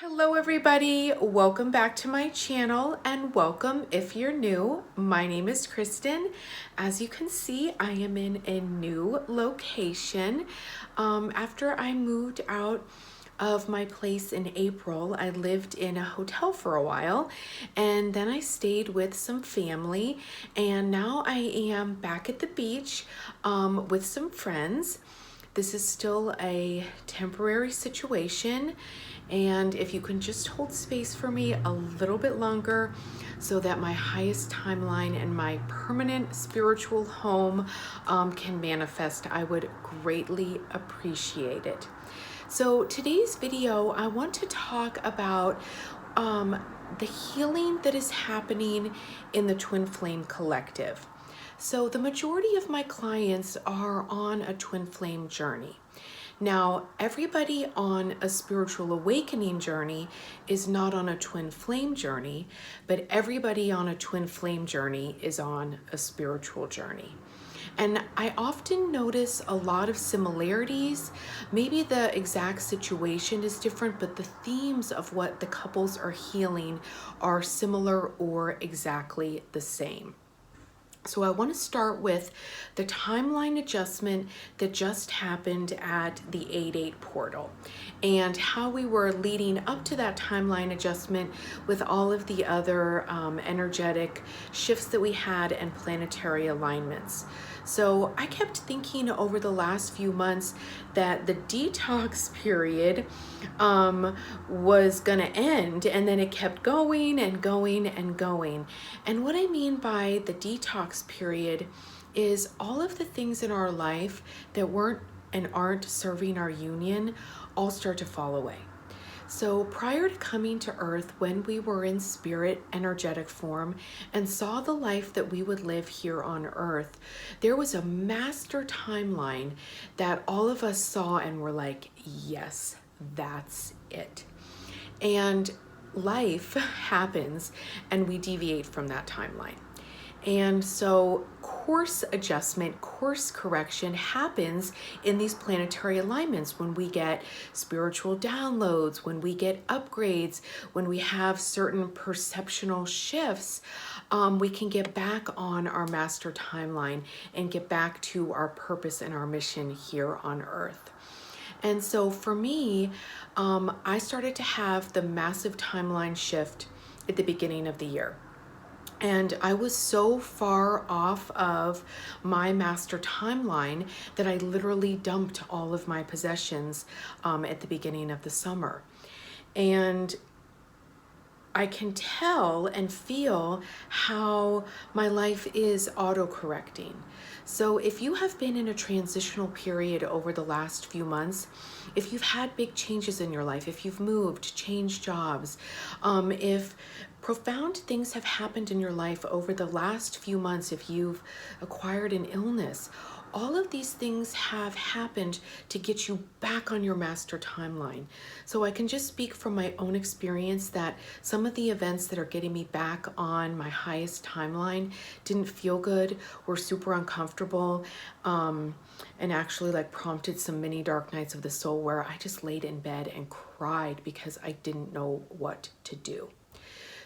Hello everybody, welcome back to my channel and welcome if you're new. My name is Kristen. As you can see, I am in a new location. After I moved out of my place in April, I lived in a hotel for a while and then I stayed with some family, and now I am back at the beach with some friends. This is still a temporary situation, and if you can just hold space for me a little bit longer so that my highest timeline and my permanent spiritual home can manifest, I would greatly appreciate it. So today's video, I want to talk about the healing that is happening in the Twin Flame Collective. So the majority of my clients are on a twin flame journey. Now, everybody on a spiritual awakening journey is not on a twin flame journey, but everybody on a twin flame journey is on a spiritual journey. And I often notice a lot of similarities. Maybe the exact situation is different, but the themes of what the couples are healing are similar or exactly the same. So I want to start with the timeline adjustment that just happened at the 8-8 portal and how we were leading up to that timeline adjustment with all of the other energetic shifts that we had and planetary alignments. So I kept thinking over the last few months that the detox period was gonna end, and then it kept going and going and going. And what I mean by the detox period is all of the things in our life that weren't and aren't serving our union all start to fall away. So prior to coming to Earth, when we were in spirit energetic form and saw the life that we would live here on Earth, there was a master timeline that all of us saw and were like, yes, that's it. And life happens and we deviate from that timeline. And so course adjustment, course correction happens in these planetary alignments when we get spiritual downloads, when we get upgrades, when we have certain perceptual shifts. We can get back on our master timeline and get back to our purpose and our mission here on Earth. And so for me, I started to have the massive timeline shift at the beginning of the year. And I was so far off of my master timeline that I literally dumped all of my possessions at the beginning of the summer. And I can tell and feel how my life is auto-correcting. So if you have been in a transitional period over the last few months, if you've had big changes in your life, if you've moved, changed jobs, if profound things have happened in your life over the last few months, if you've acquired an illness, all of these things have happened to get you back on your master timeline. So I can just speak from my own experience that some of the events that are getting me back on my highest timeline didn't feel good, were super uncomfortable, and actually like prompted some mini dark nights of the soul where I just laid in bed and cried because I didn't know what to do.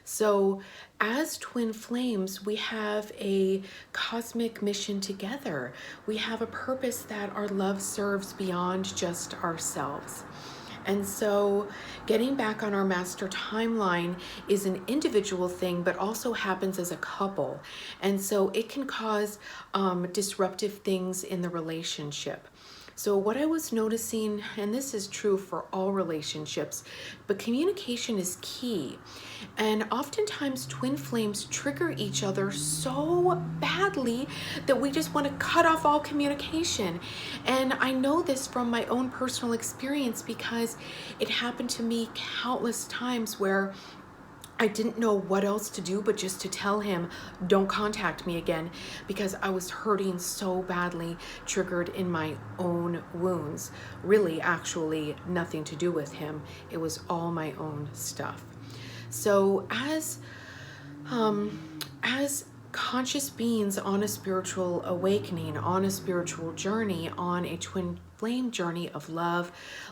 So as twin flames, we have a cosmic mission together. We have a purpose that our love serves beyond just ourselves. And so getting back on our master timeline is an individual thing, but also happens as a couple. And so it can cause disruptive things in the relationship. So what I was noticing, and this is true for all relationships, but communication is key. And oftentimes twin flames trigger each other so badly that we just want to cut off all communication. And I know this from my own personal experience because it happened to me countless times where I didn't know what else to do but just to tell him, don't contact me again, because I was hurting so badly, triggered in my own wounds. Really, actually, nothing to do with him. It was all my own stuff. So as conscious beings on a spiritual awakening, on a spiritual journey, on a twin flame journey of love.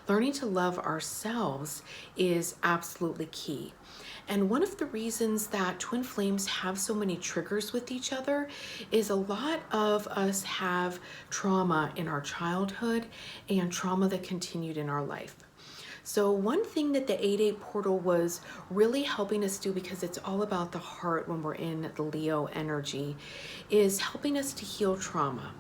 Learning to love ourselves is absolutely key. And one of the reasons that twin flames have so many triggers with each other is a lot of us have trauma in our childhood and trauma that continued in our life. So one thing that the 8-8 portal was really helping us do, because it's all about the heart when we're in the Leo energy, is helping us to heal trauma.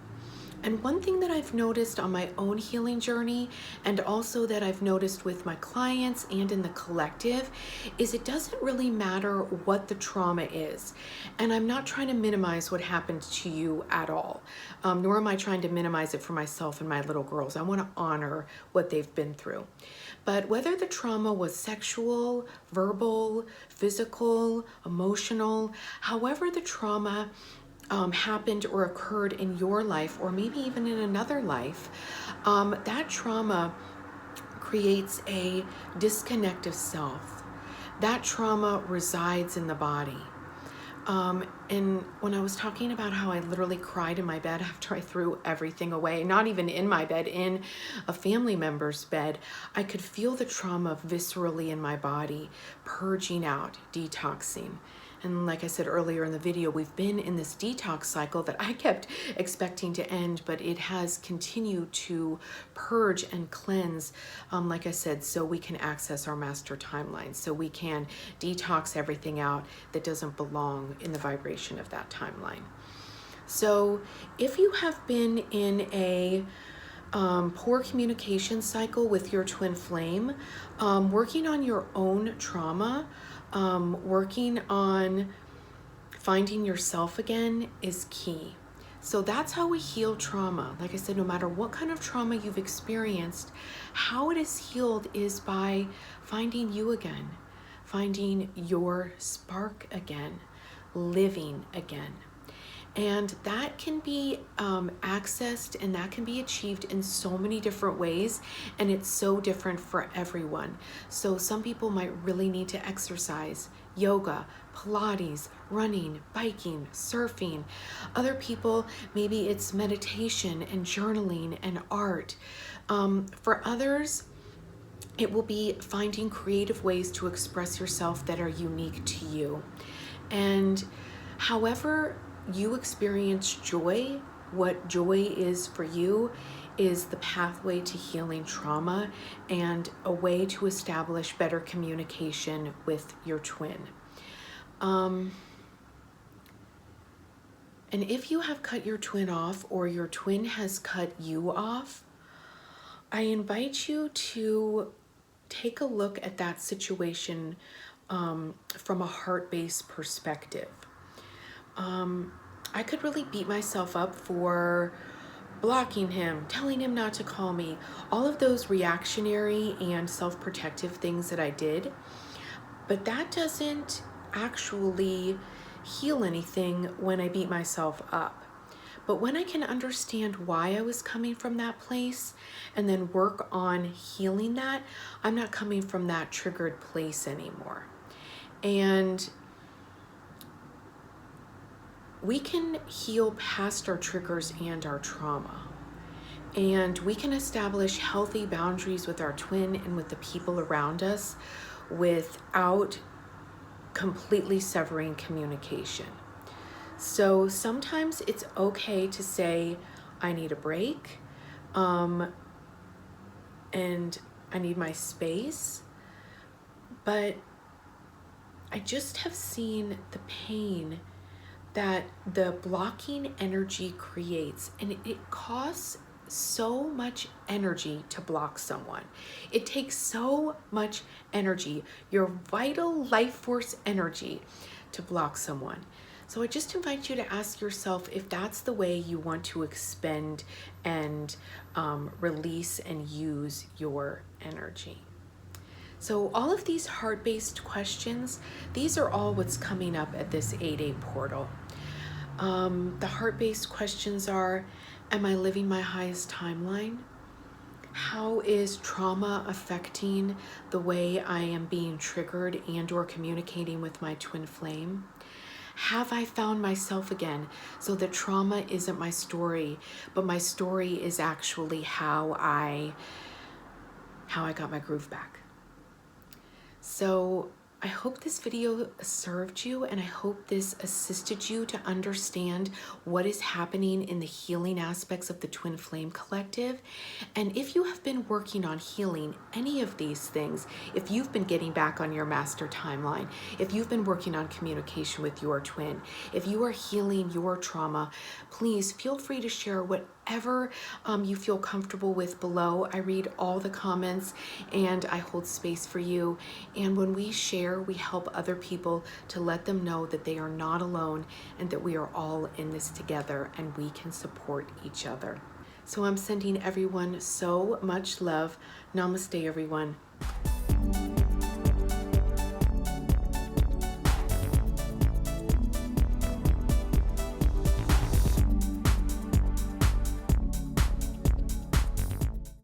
And one thing that I've noticed on my own healing journey, and also that I've noticed with my clients and in the collective, is it doesn't really matter what the trauma is. And I'm not trying to minimize what happened to you at all, nor am I trying to minimize it for myself and my little girls. I want to honor what they've been through. But whether the trauma was sexual, verbal, physical, emotional, however the trauma happened or occurred in your life, or maybe even in another life, that trauma creates a disconnect of self. That trauma resides in the body. And when I was talking about how I literally cried in my bed after I threw everything away, not even in my bed, in a family member's bed, I could feel the trauma viscerally in my body, purging out, detoxing. And like I said earlier in the video, we've been in this detox cycle that I kept expecting to end, but it has continued to purge and cleanse, like I said, so we can access our master timeline, so we can detox everything out that doesn't belong in the vibration of that timeline. So if you have been in a poor communication cycle with your twin flame, working on your own trauma, working on finding yourself again is key. So that's how we heal trauma. Like I said, no matter what kind of trauma you've experienced, how it is healed is by finding you again, finding your spark again, living again. And that can be accessed, and that can be achieved in so many different ways, and it's so different for everyone. So some people might really need to exercise, yoga, Pilates, running, biking, surfing. Other people, maybe it's meditation and journaling and art. For others, it will be finding creative ways to express yourself that are unique to you. And however you experience joy, what joy is for you is the pathway to healing trauma and a way to establish better communication with your twin. And if you have cut your twin off, or your twin has cut you off, I invite you to take a look at that situation from a heart-based perspective. I could really beat myself up for blocking him, telling him not to call me, all of those reactionary and self-protective things that I did. But that doesn't actually heal anything when I beat myself up. But when I can understand why I was coming from that place and then work on healing that, I'm not coming from that triggered place anymore. And we can heal past our triggers and our trauma. And we can establish healthy boundaries with our twin and with the people around us without completely severing communication. So sometimes it's okay to say, I need a break, and I need my space, but I just have seen the pain that the blocking energy creates, and it costs so much energy to block someone. It takes so much energy, your vital life force energy, to block someone. So I just invite you to ask yourself if that's the way you want to expend and release and use your energy. So all of these heart-based questions, these are all what's coming up at this 8-8 portal. The heart-based questions are, am I living my highest timeline? How is trauma affecting the way I am being triggered and or communicating with my twin flame? Have I found myself again? So the trauma isn't my story, but my story is actually how I got my groove back. So I hope this video served you, and I hope this assisted you to understand what is happening in the healing aspects of the Twin Flame Collective. And if you have been working on healing any of these things, if you've been getting back on your master timeline, if you've been working on communication with your twin, if you are healing your trauma, please feel free to share whatever you feel comfortable with below. I read all the comments and I hold space for you. And when we share, we help other people to let them know that they are not alone and that we are all in this together and we can support each other. So I'm sending everyone so much love. Namaste, everyone.